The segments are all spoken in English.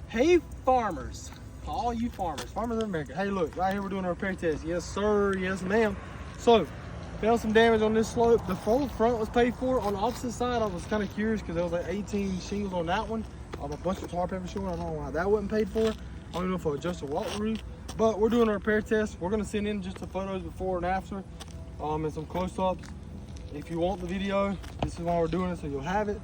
Hey farmers, all you farmers of America. Hey look, right here we're doing a repair test. Yes sir, yes ma'am. So, found some damage on this slope. The full front was paid for. On the opposite side, I was kind of curious because there was like 18 shingles on that one. A bunch of tar pepper showing. I don't know why that wasn't paid for. I don't know if it was just a walkthrough. But we're doing a repair test. We're gonna send in just the photos before and after, and some close-ups. If you want the video, this is why we're doing it, so you'll have it.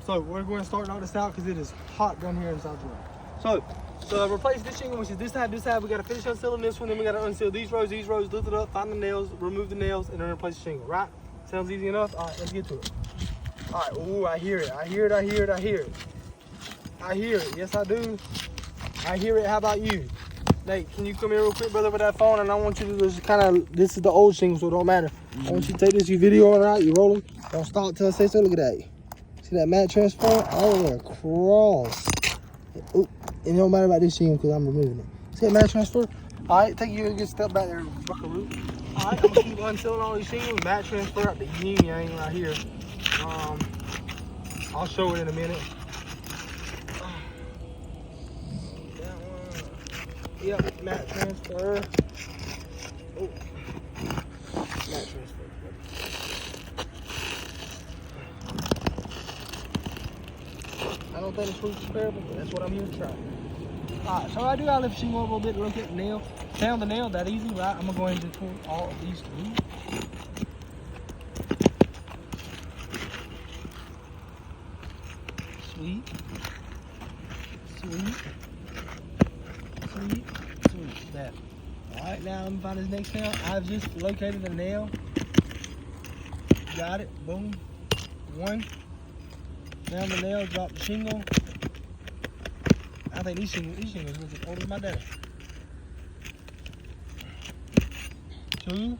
So we're going to start knock this out because it is hot down here inside the room. So replace this shingle, which is this side. We got to finish unsealing this one, then we got to unseal these rows, lift it up, find the nails, remove the nails, and then replace the shingle, right? Sounds easy enough? All right, let's get to it. All right, ooh, I hear it. Yes, I do. I hear it. How about you? Nate, can you come here real quick, brother, with that phone? And I want you to just kind of, this is the old shingle, so it don't matter. I want you to take this, you videoing, right? You rolling. Don't stop till I say so. Look at that. See that mat transfer all the way across. Ooh, it don't matter about this shingle because I'm removing it. See that mat transfer? All right, take you a good step back there, buckaroo. All right, I'm gonna keep unsealing all these shingles. Mat transfer out the yin yang right here. I'll show it in a minute. That one. Yep, mat transfer. Oh, mat transfer. I don't think the fruit's terrible, but that's what I'm here to try. Alright, so I do gotta lift the shingle up a little bit, look at the nail. Found the nail that easy, right? I'm gonna go ahead and pull all of these through. Sweet. That. Alright, now I'm gonna find this next nail. I've just located the nail. Got it, boom. One. Found the nail, dropped the shingle. I think these shingles was as old as my daddy. Two.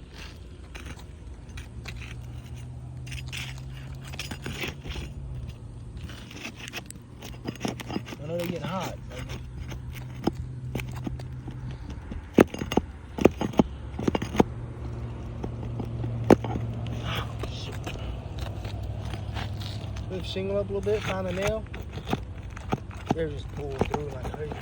I know they're getting hot. Lift the shingle up a little bit, find the nail. They're just pulling through like crazy.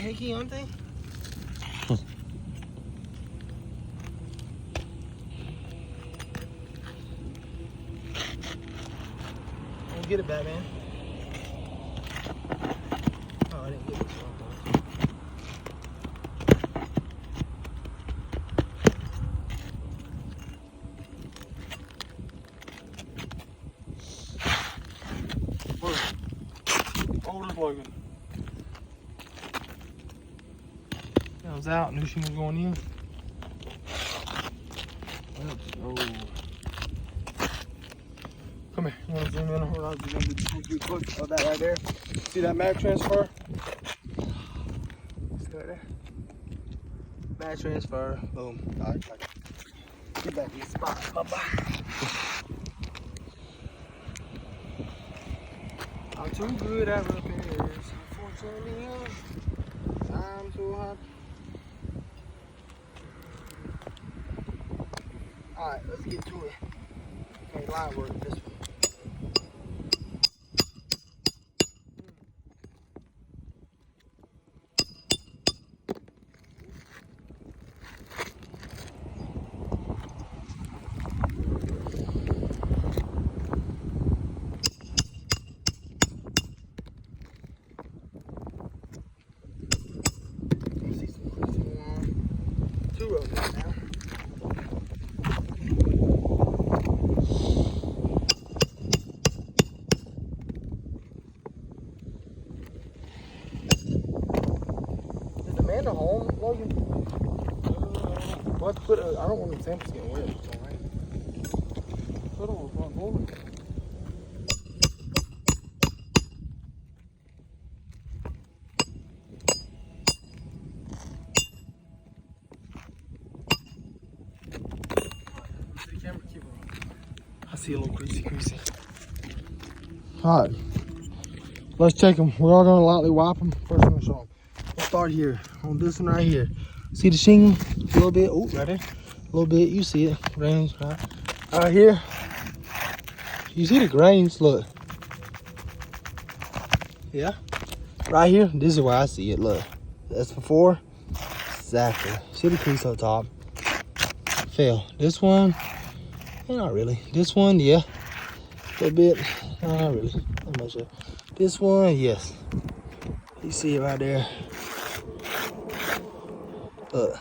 Hecky, aren't they? Don't get it, Batman. Oh, I didn't get this one. Oldest Logan. That was out, new shingle going in. Oops. Oh. Come here, you want to zoom in on that? You're going to do a quick of that right there. See that mat transfer? See right there? Mat transfer, boom. All right, get back in the spot. Bye-bye. I'm too good at repairs. Unfortunately, I'm too hot. Alright, let's get to it. Okay, line work this one. Two rows now. and a home, Logan. We'll have to put I don't want the samples getting wet. So, right? Put them on the front door. I see a little greasy. All right, let's check them. We're all gonna lightly wipe them. First, I'm gonna show them. We'll start here on this one right here. See the shingle? A little bit. Oh, right there. A little bit. You see it? Grains. Right here. You see the grains? Look. Yeah. Right here. This is where I see it. Look. That's before. Exactly. See the crease up top. Fail. This one. Not really. This one, yeah. A little bit. Not really. Not much. This one, yes. You see it right there. Look.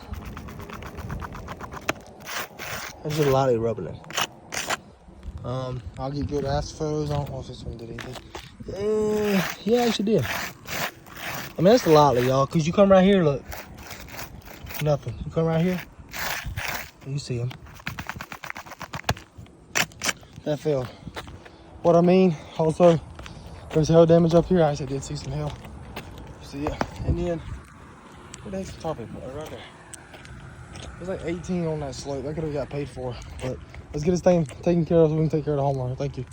There's a lot of rubbing it. I'll get good ass photos. I don't know if this one did anything. Yeah, I actually did. I mean, that's a lot, y'all. Cause you come right here, look. Nothing. You come right here. You see them. That fell. What I mean, also, there's hail damage up here. I actually did see some hail. You see it? And then, where the heck's the topic? Right there. There's like 18 on that slope. That could have got paid for. But let's get this thing taken care of so we can take care of the homeowner. Thank you.